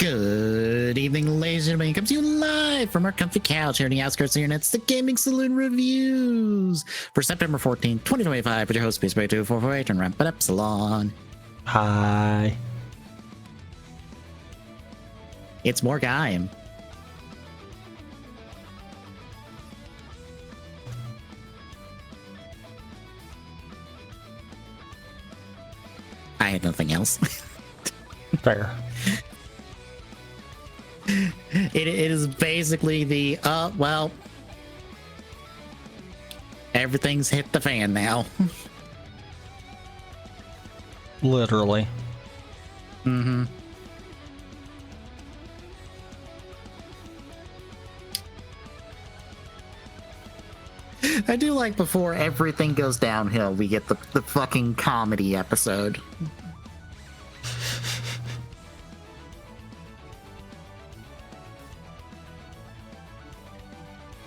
Good evening, ladies and gentlemen. Comes to you live from our comfy couch here in the outskirts of the internet. It's the Gaming Saloon Reviews for September 14th, 2025. With your host, Space Boy 2448 and Ramp It Up Salon. Hi. It's more Gaim. I had nothing else. Fair. It is basically the, well, everything's hit the fan now. Literally. Mm-hmm. I do like before everything goes downhill, we get the fucking comedy episode.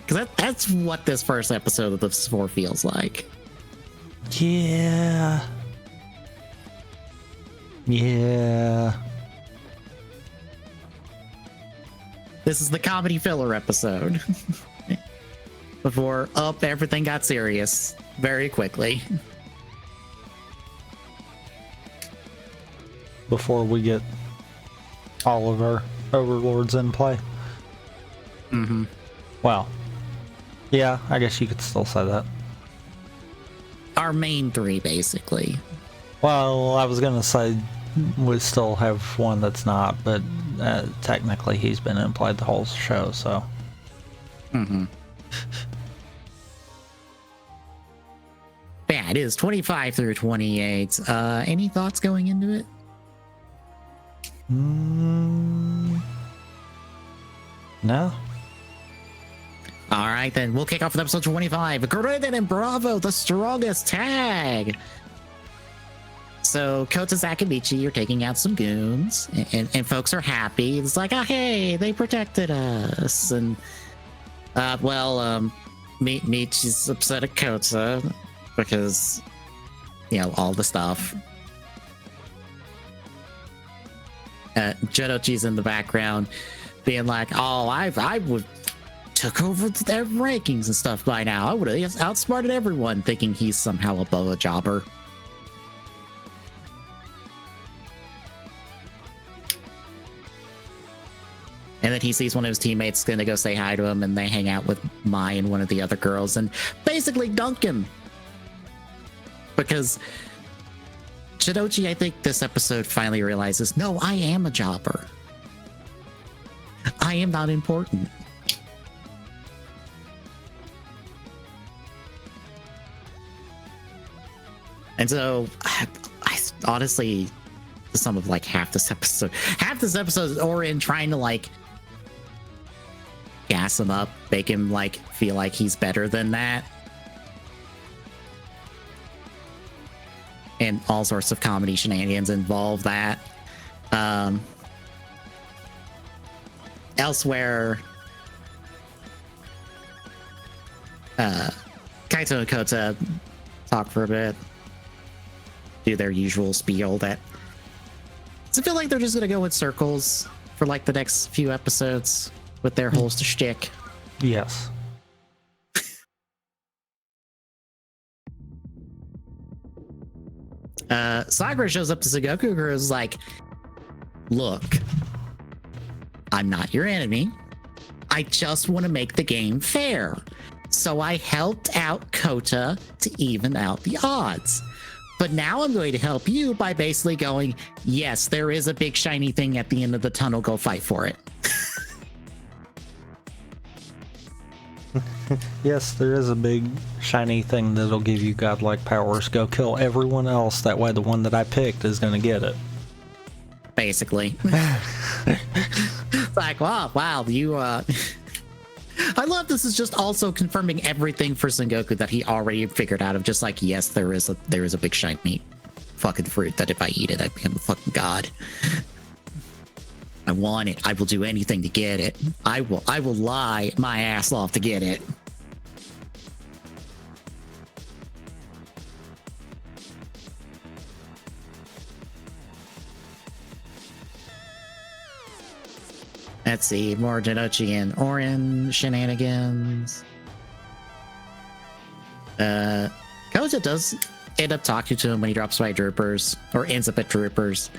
Because that's what this first episode of the 4 feels like. Yeah. Yeah. This is the comedy filler episode. Before, everything got serious very quickly. Before we get all of our overlords in play. Mm-hmm. Well, yeah, I guess you could still say that. Our main 3, basically. Well, I was gonna say we still have one that's not, but technically he's been in play the whole show, so. Mm-hmm. Yeah, it is 25 through 28. Any thoughts going into it? No. All right, then we'll kick off with episode 25. Graded and Bravo, the strongest tag. So Kota, Zach, and Michi are taking out some goons, and folks are happy. It's like, oh, hey, they protected us. And, Michi's upset at Kota because, you know, all the stuff. Jodochi's in the background being like, oh, I would took over their rankings and stuff by now. I would have outsmarted everyone, thinking he's somehow above a jobber. And then he sees one of his teammates going to go say hi to him, and they hang out with Mai and one of the other girls and basically dunk him. Because Jodochi, I think this episode finally realizes, no, I am a jobber. I am not important. And so, I honestly, the sum of like half this episode is Orin trying to like gas him up, make him like feel like he's better than that. And all sorts of comedy shenanigans involve that. Elsewhere, Kaito and Kota talk for a bit, do their usual spiel that does it feel like they're just gonna go in circles for like the next few episodes with their whole shtick. Yes. Sakura shows up to Sengoku, who is like, look, I'm not your enemy. I just want to make the game fair. So I helped out Kota to even out the odds. But now I'm going to help you by basically going, yes, there is a big shiny thing at the end of the tunnel. Go fight for it. Yes, there is a big shiny thing that'll give you godlike powers. Go kill everyone else. That way the one that I picked is going to get it. Basically. It's like, wow, you, I love this is just also confirming everything for Sengoku that he already figured out of just like, yes, there is a big shiny fucking fruit that if I eat it, I become a fucking god. I want it. I will do anything to get it. I will lie my ass off to get it. Let's see, more Jinochi and Orin shenanigans. Kota does end up talking to him when he drops by Droopers, or ends up at Droopers.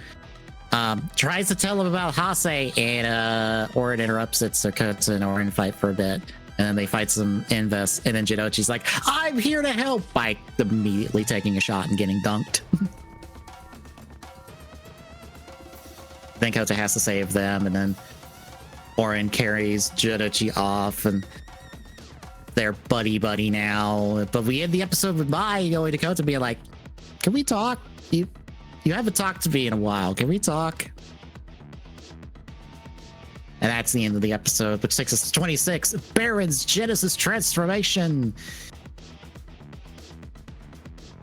Tries to tell him about Hase, and Orin interrupts it, so Kota and Orin fight for a bit. And then they fight some Invest, and then Jinochi's like, I'm here to help, by immediately taking a shot and getting dunked. Then Kota has to save them, and then Orin carries Jinochi off, and they're buddy now. But we end the episode with Mai going to Kota being like, can we talk? You haven't talked to me in a while. Can we talk? And that's the end of the episode, which takes us to 26. Baron's Genesis Transformation.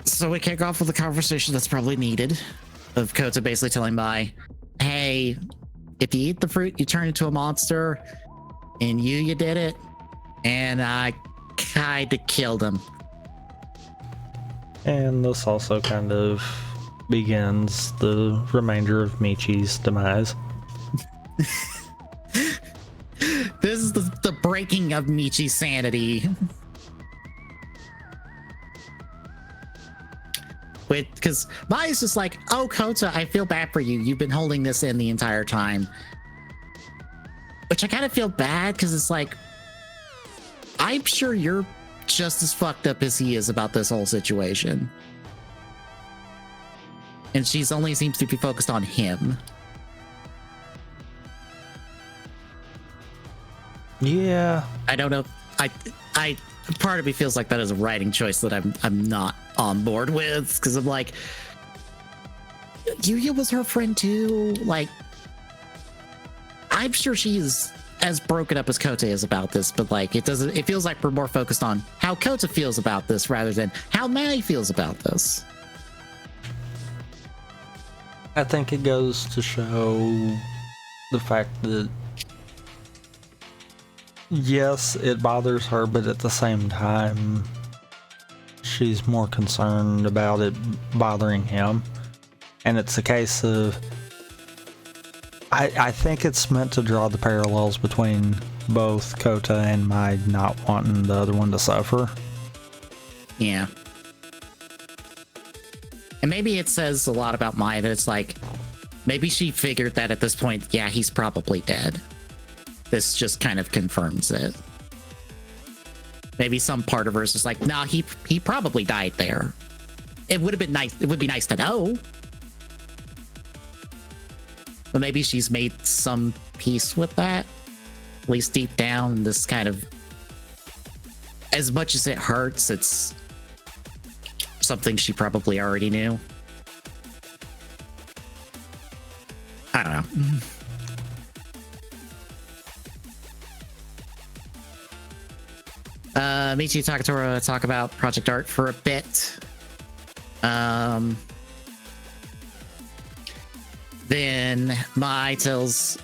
So we kick off with a conversation that's probably needed, of Kota basically telling Mai, hey, if you eat the fruit, you turn into a monster, and you did it, and I kinda killed him. And this also kind of begins the remainder of Michi's demise. This is the breaking of Michi's sanity. Because Mai's just like, oh, Kota, I feel bad for you. You've been holding this in the entire time. Which I kind of feel bad, because it's like, I'm sure you're just as fucked up as he is about this whole situation. And she's only seems to be focused on him. Yeah. I don't know. I part of me feels like that is a writing choice that I'm not on board with, because I'm like, Yuya was her friend too. Like, I'm sure she's as broken up as Kota is about this, but like, it feels like we're more focused on how Kota feels about this rather than how Mai feels about this. I think it goes to show the fact that yes, it bothers her, but at the same time, she's more concerned about it bothering him. And it's a case of, I think it's meant to draw the parallels between both Kota and Mai not wanting the other one to suffer. Yeah. And maybe it says a lot about Mai that it's like, maybe she figured that at this point, yeah, he's probably dead. This just kind of confirms it. Maybe some part of her is just like, nah, he probably died there. It would have been nice. It would be nice to know. But maybe she's made some peace with that. At least deep down, this kind of, as much as it hurts, it's something she probably already knew. I don't know. Michi and Takatoru talk about Project Art for a bit. Then Mai tells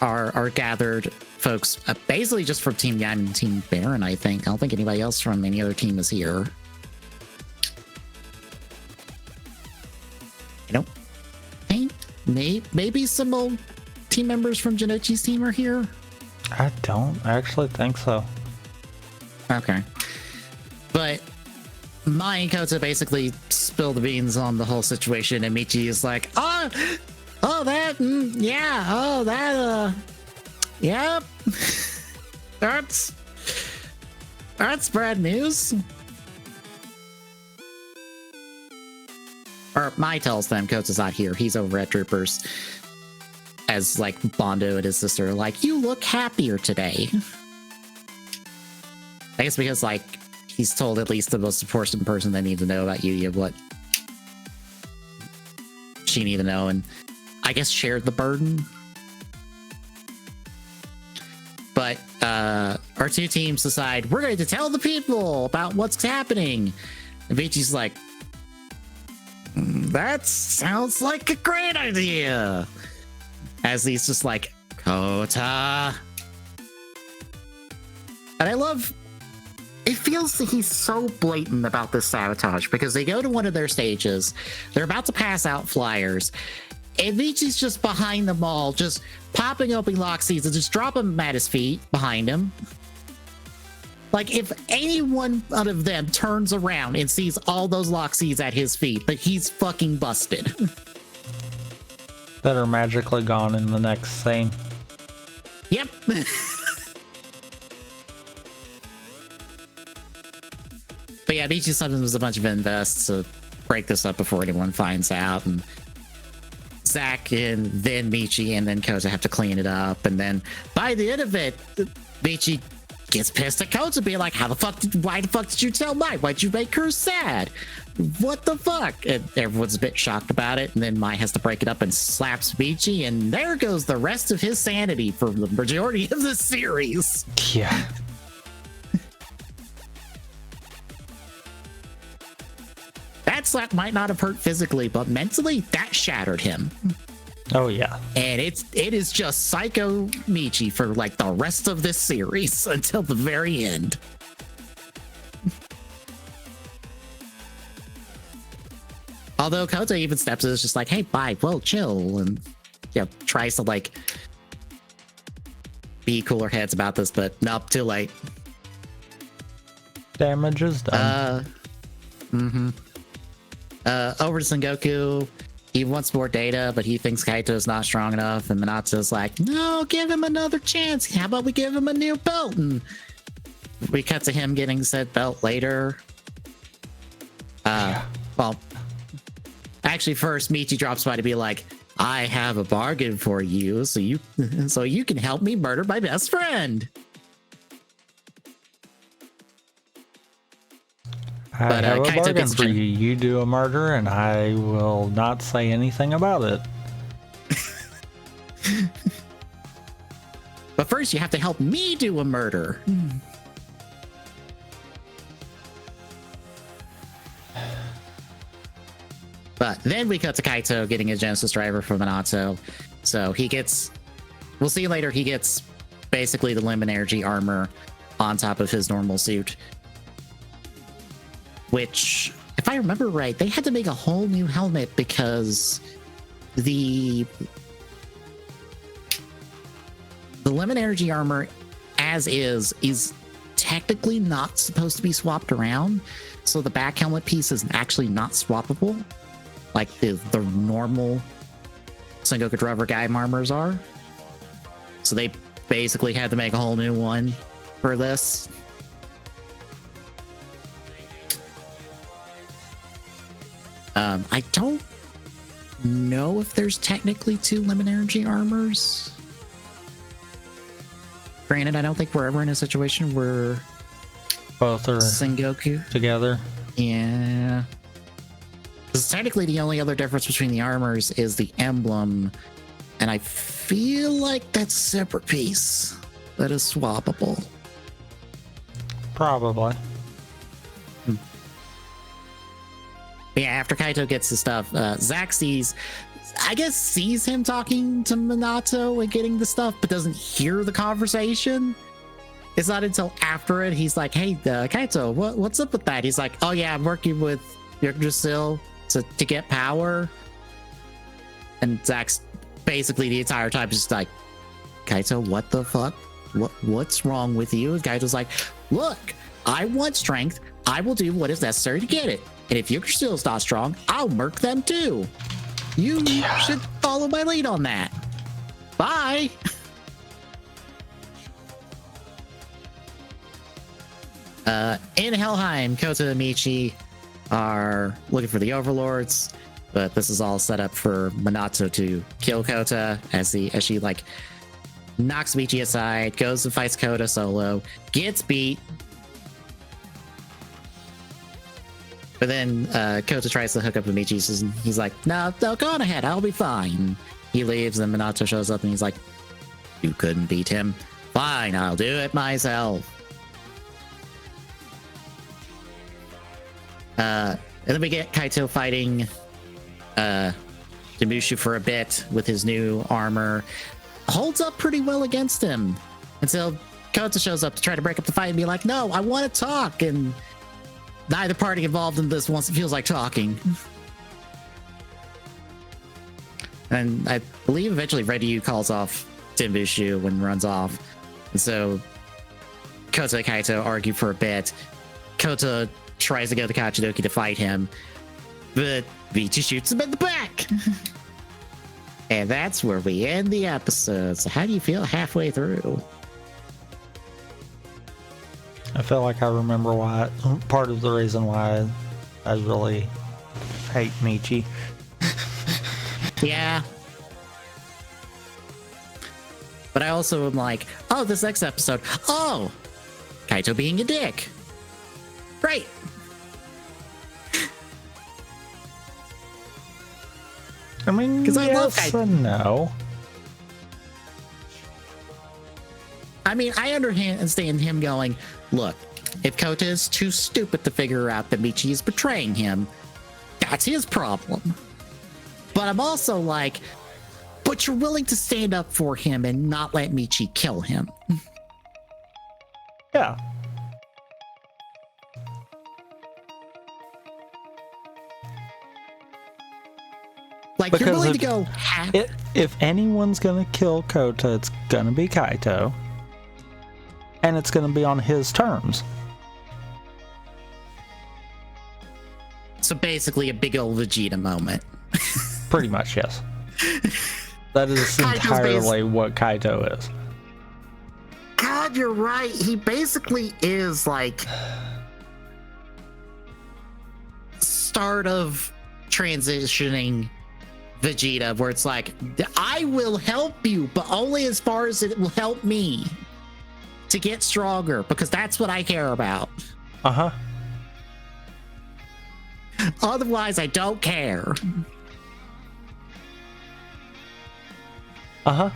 our gathered folks, basically just from Team Gaim and Team Baron, I think. I don't think anybody else from any other team is here. I don't think. Maybe some old team members from Jinochi's team are here. I don't actually think so. Okay. But Mai and Kota basically spill the beans on the whole situation, and Michi is like, yep. That's bad news. Or Mai tells them Kota's not here. He's over at Troopers. As like Bondo and his sister are like, you look happier today. I guess because like he's told at least the most important person they need to know about Yuya what she need to know, and I guess shared the burden. But our two teams decide we're going to tell the people about what's happening. And Vichi's like, that sounds like a great idea. As he's just like, Kota. And I love, it feels that he's so blatant about this sabotage, because they go to one of their stages, they're about to pass out flyers, And Michi's just behind them all, just popping open lock seeds and just dropping them at his feet behind him. Like, if any one out of them turns around and sees all those lock seeds at his feet, but he's fucking busted. That are magically gone in the next scene. Yep. But yeah, Michi sometimes was a bunch of invests to break this up before anyone finds out. And Zack and then Michi and then Kota have to clean it up. And then by the end of it, Michi gets pissed at Kota, being like, why the fuck did you tell Mai? Why'd you make her sad? What the fuck? And everyone's a bit shocked about it. And then Mai has to break it up and slaps Michi. And there goes the rest of his sanity for the majority of the series. Yeah. That slap might not have hurt physically, but mentally, that shattered him. Oh, yeah. And it is just Psycho Michi for like the rest of this series until the very end. Although Kota even steps in, is just like, hey, bye, well, chill. And tries to like be cooler heads about this, but nope, too late. Damage is done. Over to Sengoku. He wants more data, but he thinks Kaito's not strong enough. And Minato's like, no, give him another chance. How about we give him a new belt? And we cut to him getting said belt later. Well, actually, first, Michi drops by to be like, I have a bargain for you, so you can help me murder my best friend. I have a Kaito bargain for you. You do a murder, and I will not say anything about it. But first, you have to help me do a murder. But then we cut to Kaito getting a Genesis driver from Minato. So he gets, we'll see later, he gets basically the limb and energy armor on top of his normal suit. Which, if I remember right, they had to make a whole new helmet because the limb energy armor as is technically not supposed to be swapped around. So the back helmet piece is actually not swappable like the normal Sengoku driver Gaim armors are. So they basically had to make a whole new one for this. I don't know if there's technically two limit energy armors. Granted, I don't think we're ever in a situation where both are Sengoku together. Yeah. Because technically the only other difference between the armors is the emblem, and I feel like that's a separate piece that is swappable. Probably. Yeah, after Kaito gets the stuff, Zack sees him talking to Minato and getting the stuff, but doesn't hear the conversation. It's not until after it, he's like, hey, Kaito, what's up with that? He's like, oh yeah, I'm working with Yggdrasil to get power. And Zack's basically the entire time just like, Kaito, what the fuck? What's wrong with you? And Kaito's like, look, I want strength. I will do what is necessary to get it. And if Yggdrasil's not strong, I'll murk them too. You should follow my lead on that. Bye. In Helheim, Kota and Michi are looking for the overlords, but this is all set up for Minato to kill Kota as she like knocks Michi aside, goes and fights Kota solo, gets beat. But then Kota tries to hook up with Michi, and he's like, no, go on ahead, I'll be fine. He leaves, and Minato shows up, and he's like, you couldn't beat him? Fine, I'll do it myself. And then we get Kaito fighting Demushu for a bit with his new armor. Holds up pretty well against him until Kota shows up to try to break up the fight and be like, no, I want to talk. And neither party involved in this feels like talking. And I believe eventually Ryu calls off Timbushu and runs off. And so Kota and Kaito argue for a bit. Kota tries to go to Kachidoki to fight him, but Vici shoots him in the back. And that's where we end the episode. So how do you feel halfway through? I feel like I remember why. Part of the reason why I really hate Michi. Yeah. But I also am like, oh, this next episode, oh, Kaito being a dick. Great. I mean, yes I love Kaito. and no. I mean, I understand him going, look, if Kota is too stupid to figure out that Michi is betraying him, that's his problem. But I'm also like, but you're willing to stand up for him and not let Michi kill him. Yeah. Like, Because you're willing to if- go If anyone's gonna kill Kota, it's gonna be Kaito. And it's gonna be on his terms. So basically a big old Vegeta moment. Pretty much, yes. That is Kaito's entirely what Kaito is. God, you're right. He basically is like start of transitioning Vegeta, where it's like, I will help you, but only as far as it will help me to get stronger, because that's what I care about. Uh-huh. Otherwise, I don't care. Uh-huh.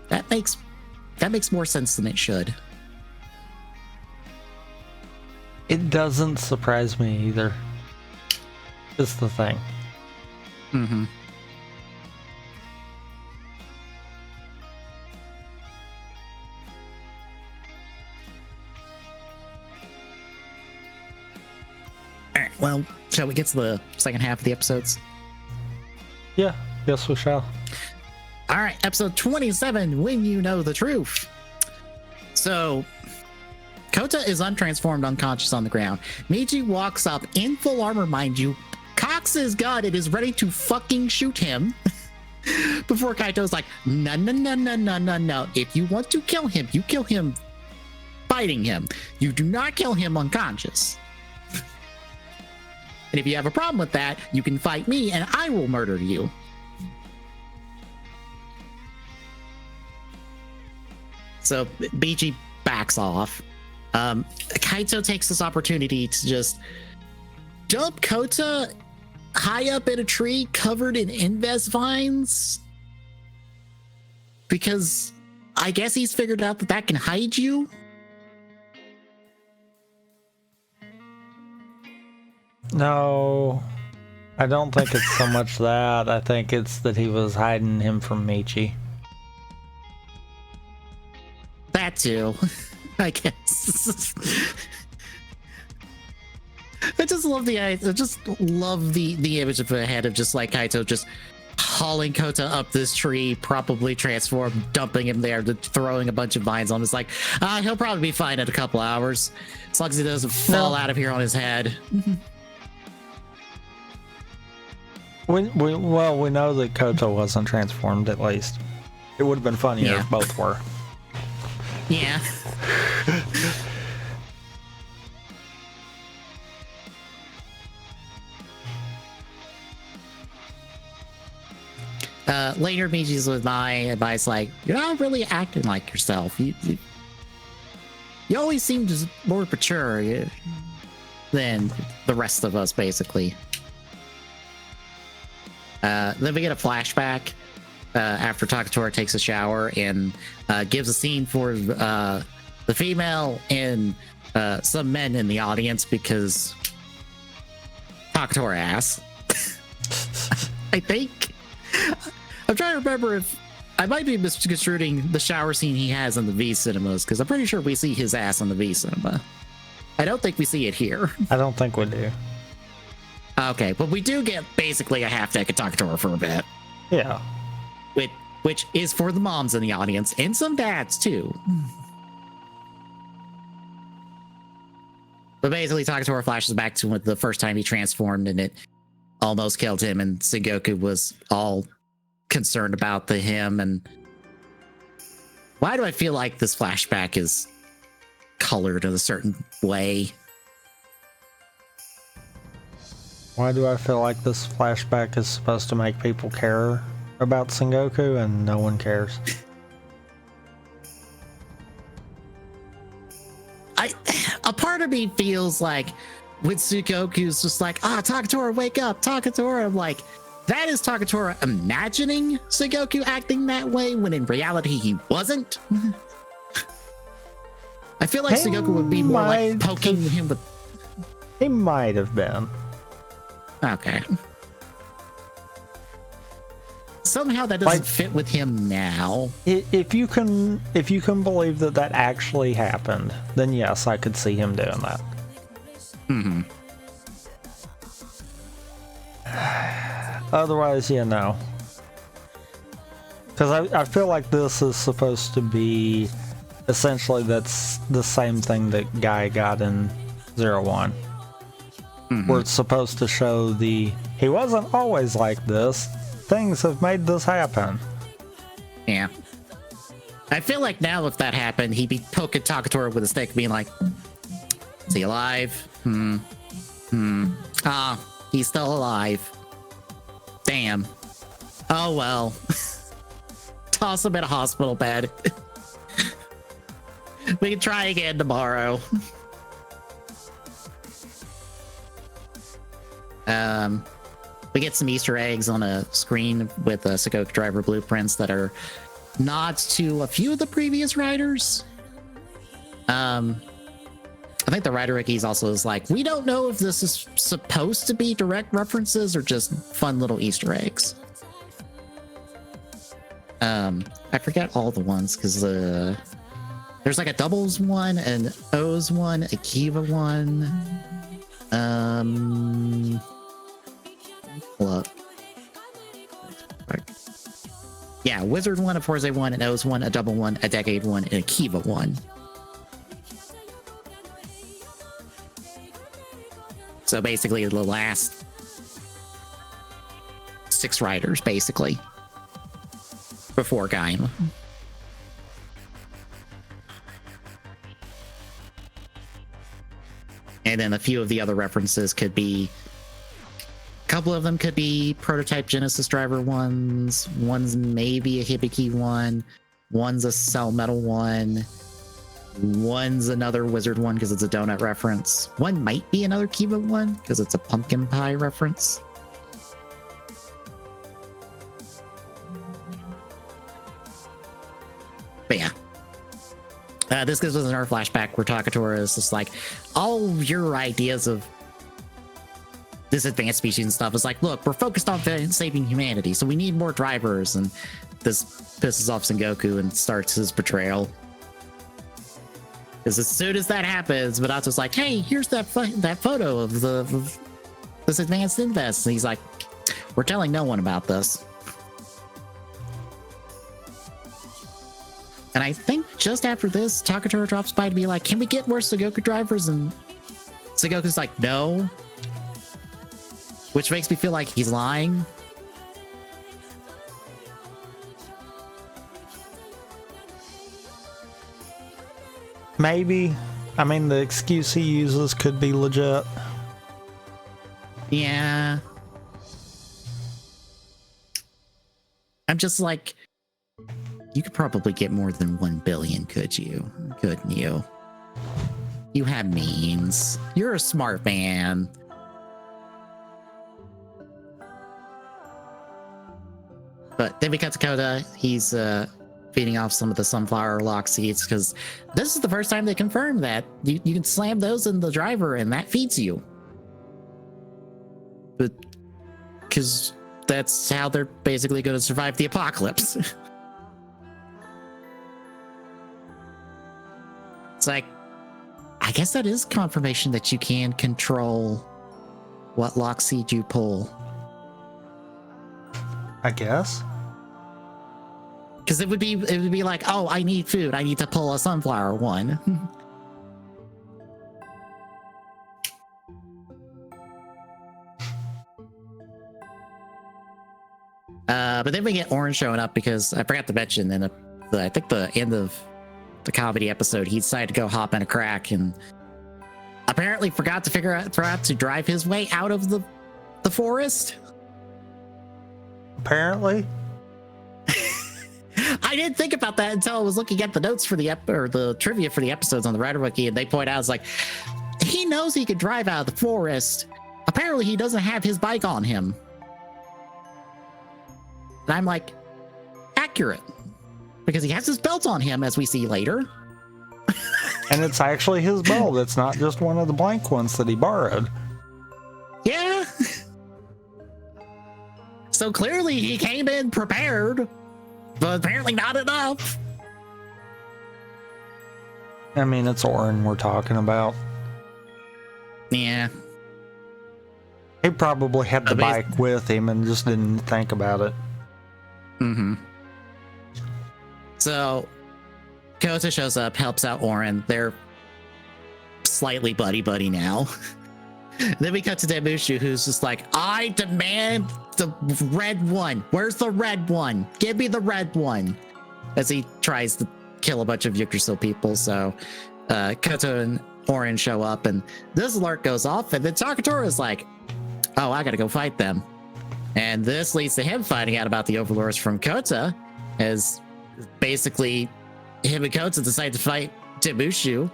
That makes more sense than it should. It doesn't surprise me either. Is the thing. Mm-hmm. All right, well, shall we get to the second half of the episodes? Yeah, yes we shall. All right, episode 27, When You Know the Truth. So, Kota is untransformed, unconscious on the ground. Michi walks up in full armor, mind you, cocks his gun and is ready to fucking shoot him. Before Kaito's like, no, no, no, no, no, no, no. If you want to kill him, you kill him fighting him. You do not kill him unconscious. And if you have a problem with that, you can fight me and I will murder you. So Michi backs off. Kaito takes this opportunity to just dump Kota high up in a tree covered in invest vines, because I guess he's figured out that can hide you. No, I don't think it's so much that. I think it's that he was hiding him from Michi. That too, I guess. I just love the image of a head of just like Kaito just hauling Kota up this tree, probably transformed, dumping him there, throwing a bunch of vines on him. It's like, he'll probably be fine in a couple hours, as long as he doesn't fall out of here on his head. We know that Kota wasn't transformed, at least. It would have been funnier if both were. Yeah. Later, Michi's with my advice, like, you're not really acting like yourself. You always seem just more mature than the rest of us, basically. Then we get a flashback after Takatora takes a shower and gives a scene for the female and some men in the audience, because Takatora ass. I think. I'm trying to remember if I might be misconstruing the shower scene he has in the V cinemas, because I'm pretty sure we see his ass in the V cinema. I don't think we see it here. I don't think we do. Okay, but we do get basically a half deck of Takatoa for a bit. Yeah. Which is for the moms in the audience and some dads too. But basically, Takatoa flashes back to the first time he transformed and it almost killed him, and Sengoku was all concerned about him. And why do I feel like this flashback is colored in a certain way? Why do I feel like this flashback is supposed to make people care about Sengoku and no one cares? A part of me feels like when Sengoku's just like, Takatoa, wake up, Takatoa. I'm like, that is Takatoa imagining Sengoku acting that way when in reality he wasn't. I feel like Sengoku would be more like poking him with. He might have been. Okay. Somehow that doesn't fit with him now. If you can believe that actually happened, then yes, I could see him doing that. Mm-hmm. Otherwise, yeah, no. Because I feel like this is supposed to be essentially that's the same thing that Guy got in 01. Mm-hmm. Where it's supposed to show he wasn't always like this. Things have made this happen. Yeah. I feel like now if that happened, he'd be poking Takatoa with a stick, being like, is he alive? He's still alive. Damn. Oh well. Toss him in a hospital bed. We can try again tomorrow. We get some Easter eggs on a screen with Sengoku driver blueprints that are nods to a few of the previous riders. I think the writer wikis also is like, we don't know if this is supposed to be direct references or just fun little Easter eggs. I forget all the ones because there's like a doubles one, an O's one, a Kiva one. Look. Yeah, Wizard one, a Forze one, an O's one, a double one, a Decade one, and a Kiva one. So basically the last 6 riders, basically, before Gaim. And then a few of the other references could be, a couple of them could be prototype Genesis driver ones, one's maybe a Hibiki one, one's a Cell Metal one, one's another Wizard one because it's a donut reference. One might be another Kiva one because it's a pumpkin pie reference. But yeah. This gives us another flashback where Takatoa is just like, all your ideas of this advanced species and stuff is like, look, we're focused on saving humanity, so we need more drivers. And this pisses off Sengoku and starts his betrayal. Because as soon as that happens, Minato's like, hey, here's that photo of this advanced invest. And he's like, we're telling no one about this. And I think just after this, Takatoa drops by to be like, can we get more Sengoku drivers? And Sengoku's like, no. Which makes me feel like he's lying. Maybe. I mean, the excuse he uses could be legit. Yeah. I'm just like, you could probably get more than 1 billion, couldn't you? You have means. You're a smart man. But then we cut to Koda. He's feeding off some of the sunflower lock seeds because this is the first time they confirmed that you can slam those in the driver and that feeds you. But because that's how they're basically going to survive the apocalypse. It's like, I guess that is confirmation that you can control What lock seed you pull? I guess. Because it would be like, oh, I need food. I need to pull a sunflower one. But then we get Orange showing up because I forgot to mention in I think the end of the comedy episode, he decided to go hop in a crack and apparently forgot to drive his way out of the forest. Apparently. I didn't think about that until I was looking at the notes for the trivia for the episodes on the Writer Wiki, and they point out, it's like, he knows he could drive out of the forest. Apparently he doesn't have his bike on him. And I'm like, accurate. Because he has his belt on him, as we see later. And it's actually his belt. It's not just one of the blank ones that he borrowed. Yeah. So clearly he came in prepared, but apparently not enough. I mean, it's Orin we're talking about. Yeah. He probably had the bike with him and just didn't think about it. Mm-hmm. So Kota shows up, helps out Orin. They're slightly buddy now. Then we cut to Demushu, who's just like, I demand the red one. Where's the red one? Give me the red one. As he tries to kill a bunch of Yggdrasil people. So Kota and Orin show up, and this alert goes off, and then Takatora is like, oh, I gotta go fight them. And this leads to him finding out about the overlords from Kota, as basically him and Kota decide to fight Demushu,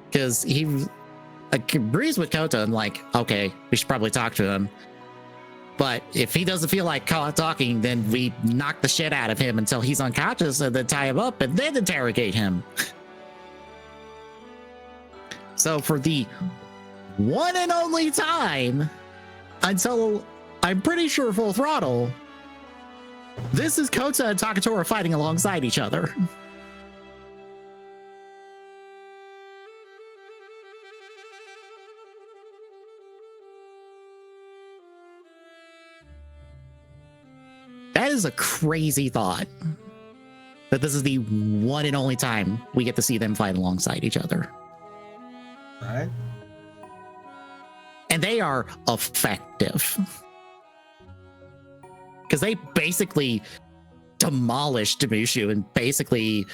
because he agrees with Kota and like, okay, we should probably talk to him. But if he doesn't feel like talking, then we knock the shit out of him until he's unconscious and then tie him up and then interrogate him. So for the one and only time, until I'm pretty sure Full Throttle, this is Kota and Takatora fighting alongside each other. That is a crazy thought. That this is the one and only time we get to see them fight alongside each other. Right. And they are effective. Because they basically demolish Demushu and basically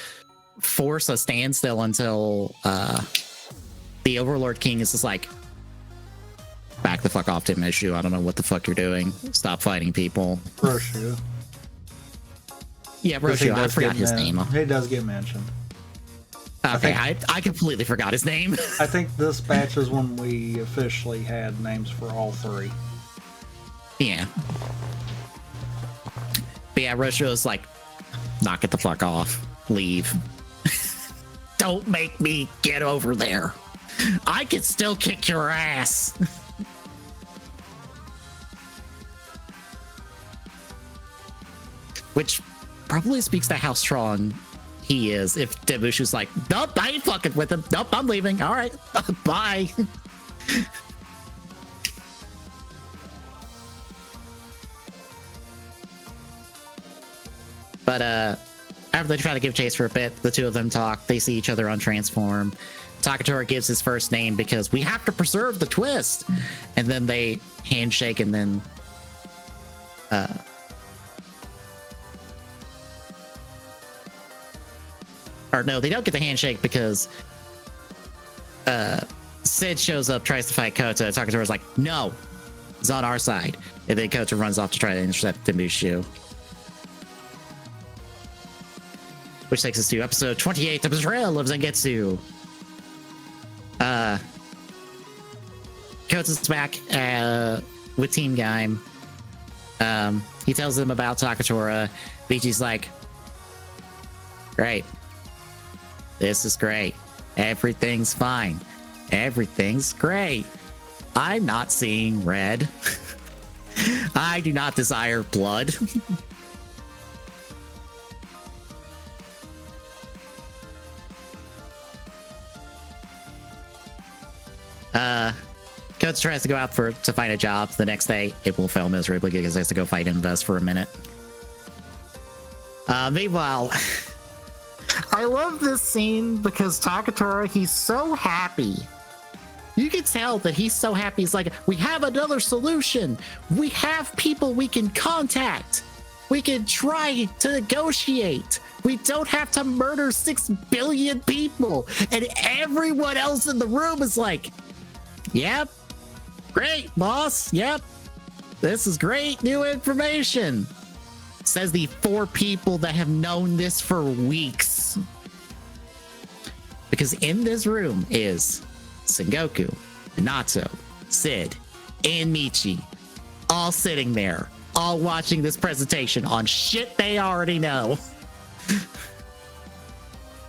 force a standstill until the Overlord King is just like, back the fuck off, Demushu. I don't know what the fuck you're doing. Stop fighting people. Roshu. Yeah, Roshu. I forgot his name. He does get mentioned. Okay, I completely forgot his name. I think this batch is when we officially had names for all three. Yeah. But yeah, Roshu is like, knock it the fuck off. Leave. Don't make me get over there. I can still kick your ass. Which probably speaks to how strong he is. If Demushu's like, nope, I ain't fucking with him. Nope, I'm leaving. All right, bye. But after they try to give chase for a bit, the two of them talk. They see each other on Transform. Takatora gives his first name because we have to preserve the twist. And then they handshake, and then or no, they don't get the handshake because Sid shows up, tries to fight Kota. Takatora's like, no, it's on our side. And then Kota runs off to try to intercept Demushu. Which takes us to episode 28, The Betrayal of Zangetsu. Kota's back with Team Gaim. He tells them about Takatora. Vichi's like, great. This is great. Everything's fine. Everything's great. I'm not seeing red. I do not desire blood. Coach tries to go out to find a job. The next day, it will fail miserably because he has to go fight Invest for a minute. Meanwhile, I love this scene because Takatora, he's so happy. You can tell that he's so happy. He's like, we have another solution. We have people we can contact. We can try to negotiate. We don't have to murder 6 billion people. And everyone else in the room is like, yep, great, boss. Yep, this is great new information. Says the 4 people that have known this for weeks. Because in this room is Sengoku, Minato, Sid, and Michi, all sitting there, all watching this presentation on shit they already know.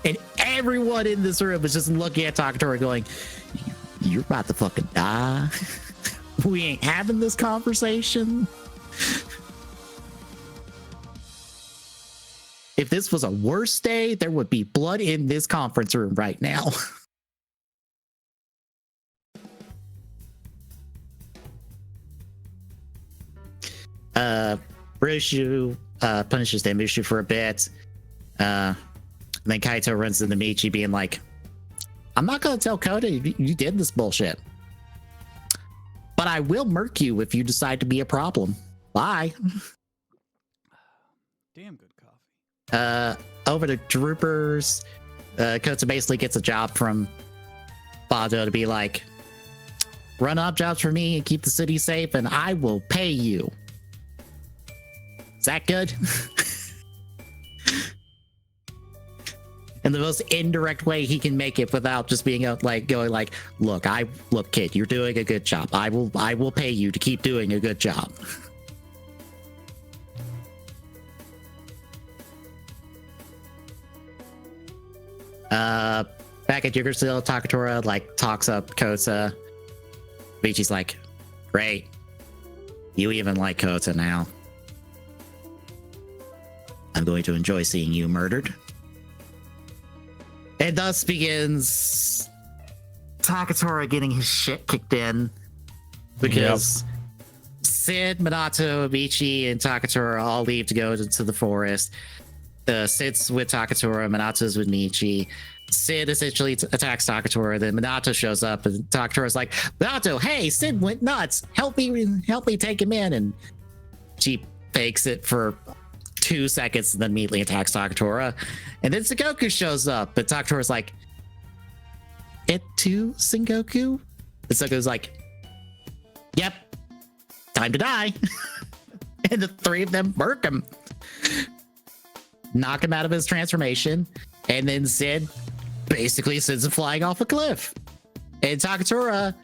And everyone in this room is just looking at Takatora going, you're about to fucking die. We ain't having this conversation. If this was a worse day, there would be blood in this conference room right now. Ryushu punishes Demushu for a bit. And then Kaito runs into Michi being like, I'm not going to tell Kota you did this bullshit. But I will murk you if you decide to be a problem. Bye. Damn good coffee. Over to Droopers. Kota basically gets a job from Bado to be like, run up jobs for me and keep the city safe, and I will pay you. Is that good? In the most indirect way he can make it without just being going like, look, kid, you're doing a good job. I will pay you to keep doing a good job. Back at Yggdrasil, Takatora talks up Kota. Michi's like, great. You even like Kota now. I'm going to enjoy seeing you murdered. And thus begins Takatora getting his shit kicked in. Because Sid, Minato, Michi, and Takatora all leave to go to the forest. Sid's with Takatora, Minato's with Michi. Sid essentially attacks Takatora, then Minato shows up, and Takatora's like, Minato, hey, Sid went nuts. Help me take him in. And she fakes it for 2 seconds and then immediately attacks Takatora. And then Sengoku shows up, but Takatora's like, it too, Sengoku? And Sengoku's like, yep, time to die. And the 3 of them murk him. Knock him out of his transformation, and then Sid basically sends him flying off a cliff. And Takatora,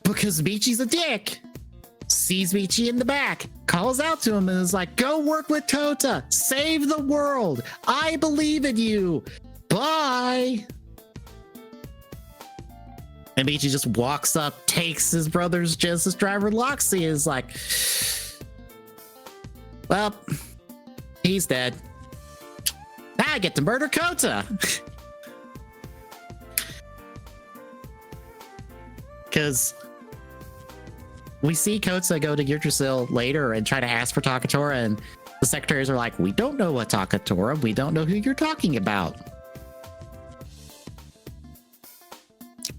because Michi's a dick, sees Michi in the back, calls out to him, and is like, go work with Kota, save the world, I believe in you, bye. And Michi just walks up, takes his brother's Genesis driver Loxy, and is like, well, he's dead. Now I get to murder Kota. Because we see Kota go to Yggdrasil later and try to ask for Takatora, and the secretaries are like, we don't know what Takatora, we don't know who you're talking about.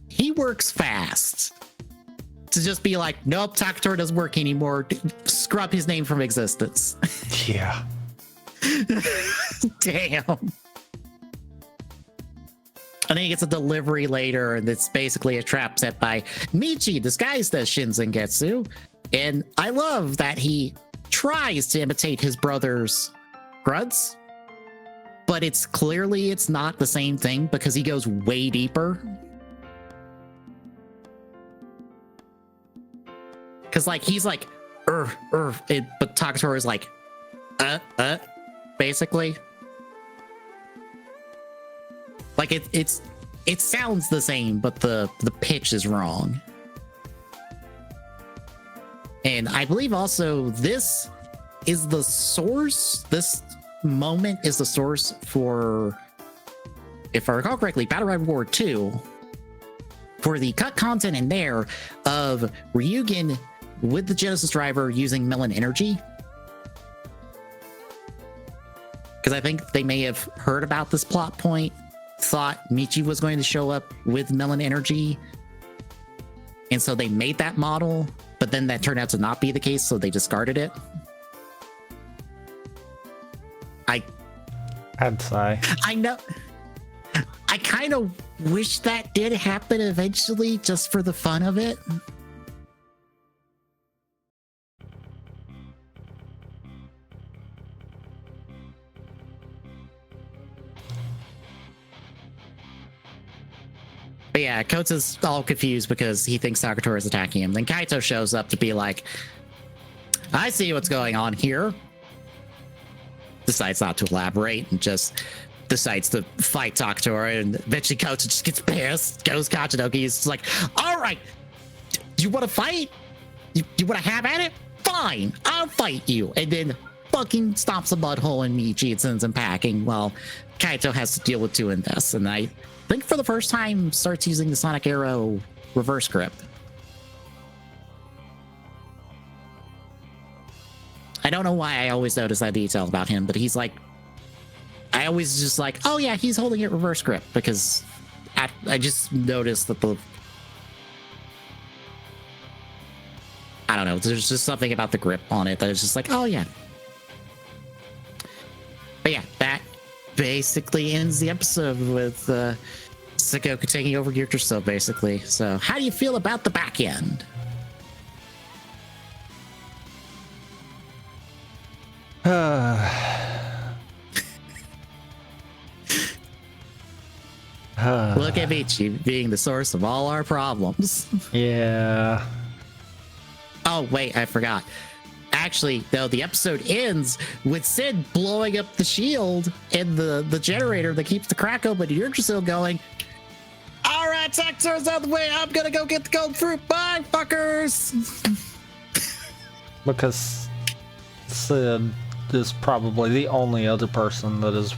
He works fast. To just be like, nope, Takatora doesn't work anymore. Scrub his name from existence. Yeah. Damn. And then he gets a delivery later, and it's basically a trap set by Michi, disguised as Shin Zangetsu. And I love that he tries to imitate his brother's grunts, but it's not the same thing because he goes way deeper. Because he's like, but Takatora is like, basically. Like it sounds the same, but the pitch is wrong. And I believe also this is the source. This moment is the source for, if I recall correctly, Battle Ride War 2, for the cut content in there of Ryugen with the Genesis driver using melon energy. Because I think they may have heard about this plot point, thought Michi was going to show up with melon energy, and so they made that model, but then that turned out to not be the case, so they discarded it. I'd say. I know. I kind of wish that did happen eventually, just for the fun of it. But yeah, Kota's all confused because he thinks Sakatora is attacking him. Then Kaito shows up to be like, I see what's going on here. Decides not to elaborate and just decides to fight Sakatora, and eventually Kota just gets pissed, goes Kachinoki. He's like, all right, you want to fight? You want to have at it? Fine, I'll fight you. And then fucking stomps a butthole in Michi and sends him packing while Kaito has to deal with doing this. And I think for the first time starts using the Sonic Arrow reverse grip. I don't know why I always notice that detail about him, but he's like, I always just like, oh yeah, he's holding it reverse grip, because I just noticed that I don't know, there's just something about the grip on it that is just like, oh yeah. But yeah, that basically ends the episode with Sengoku taking over Gear Crystal, basically. So how do you feel about the back end? Look at Michi being the source of all our problems. Yeah. Oh, wait, I forgot. Actually, though, the episode ends with Sid blowing up the shield and the generator that keeps the crack open, and you're still going, all right, Sector's out the way. I'm going to go get the gold fruit. Bye, fuckers. Because Sid is probably the only other person that is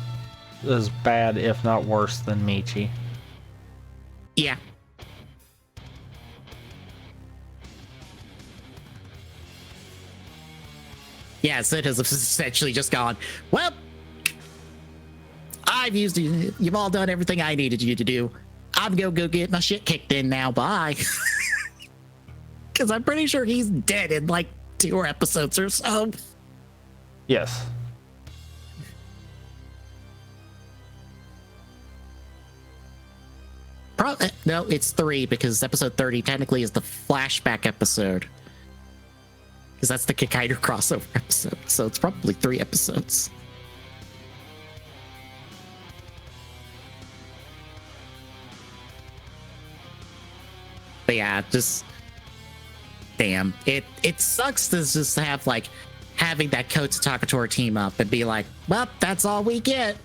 as bad, if not worse, than Michi. Yeah. Yeah, Sid has essentially just gone, well, I've used you. You've all done everything I needed you to do. I'm gonna go get my shit kicked in now. Bye. Because I'm pretty sure he's dead in like 2 episodes or so. Yes. No, it's 3, because episode 30 technically is the flashback episode. Because that's the Kikaider crossover episode. So it's probably 3 episodes. But yeah, just damn. It sucks to just have like having that Kota Takatora team up and be like, well, that's all we get.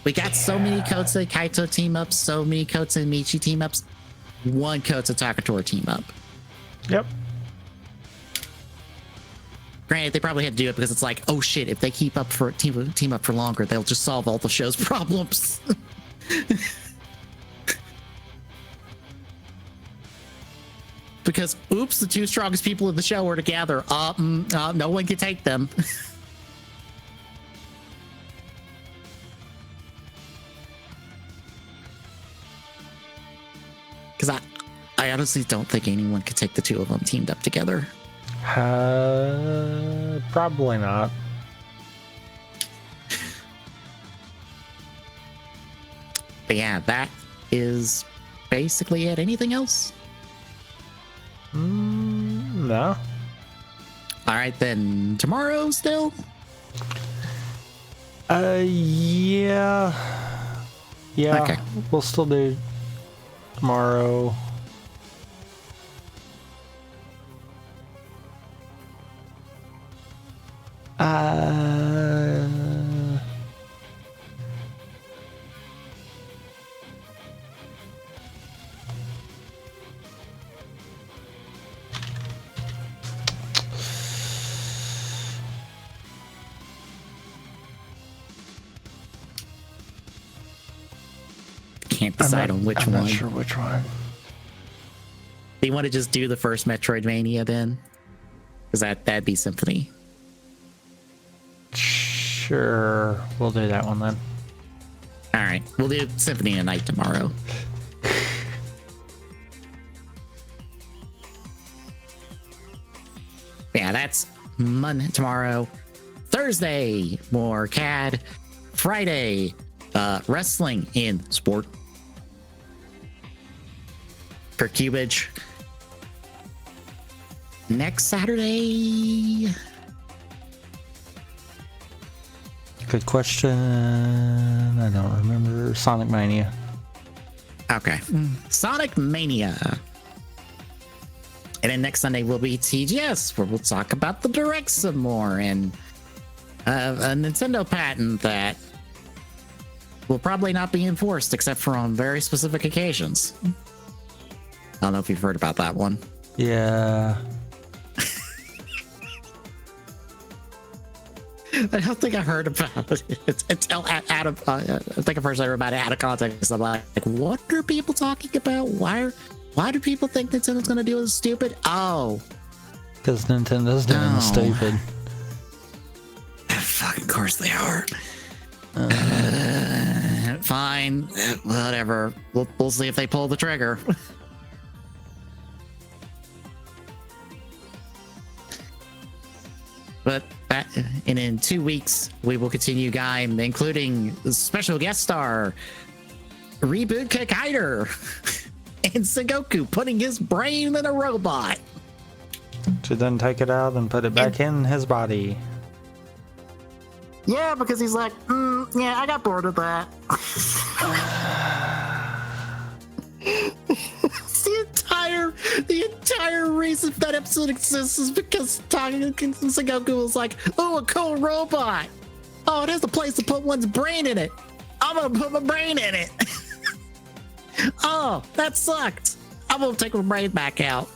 We got so many Kota Kaito team ups, so many Kota and Michi team ups, one Kota Takatora team up. Yep. Granted, they probably had to do it because it's like, oh shit, if they keep up for team up for longer, they'll just solve all the show's problems. Because oops, the 2 strongest people in the show are together. No one can take them. Because I honestly don't think anyone could take the 2 of them teamed up together. Probably not. But yeah, that is basically it. Anything else? No. All right, then tomorrow still? Yeah. Yeah. Okay. We'll still do tomorrow. can't decide on which I'm one. not sure which one. Do you want to just do the first Metroidvania then? Because that'd be Symphony. Sure, we'll do that one then. All right, we'll do Symphony tonight tomorrow. Yeah, that's Monday tomorrow. Thursday, more CAD. Friday, wrestling in sport. For Cubage. Next Saturday. Good question. I don't remember. Sonic Mania. Okay. Sonic Mania. And then next Sunday will be TGS, where we'll talk about the Direct some more and a Nintendo patent that will probably not be enforced except for on very specific occasions. I don't know if you've heard about that one. Yeah. I don't think I heard about it until out of. I think at first I heard about it out of context. I'm like, what are people talking about? Why do people think Nintendo's gonna do this stupid? Oh, because Nintendo's doing stupid. Fucking course they are. Fine, whatever. We'll see if they pull the trigger. But and in 2 weeks, we will continue Gaim, including special guest star, Reboot Kikaider, and Sengoku putting his brain in a robot. To then take it out and put it back in his body. Yeah, because he's like, yeah, I got bored of that. The entire reason that episode exists is because Sengoku was like, oh, a cool robot. Oh, it has a place to put one's brain in it. I'm gonna put my brain in it. Oh, that sucked. I'm gonna take my brain back out.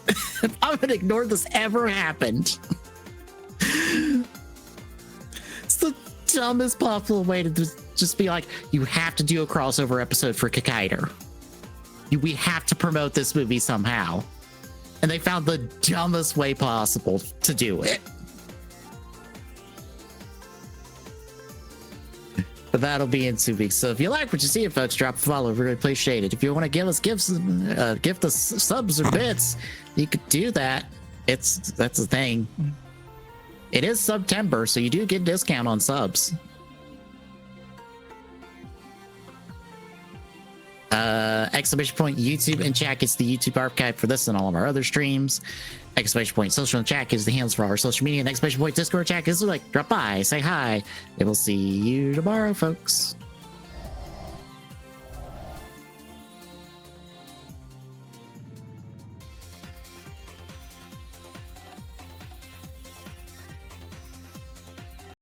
I'm gonna ignore this ever happened. It's the dumbest possible way to just be like, you have to do a crossover episode for Kikaider. We have to promote this movie somehow. And they found the dumbest way possible to do it. But that'll be in 2 weeks. So if you like what you see, folks, drop a follow. We really appreciate it. If you want to give us gift us subs or bits, you could do that. That's the thing. It is September, so you do get a discount on subs. Exclamation point YouTube and chat is the YouTube archive for this and all of our other streams. Exclamation point social and chat is the handles for all our social media. And exclamation point Discord chat is like drop by, say hi, and we'll see you tomorrow, folks.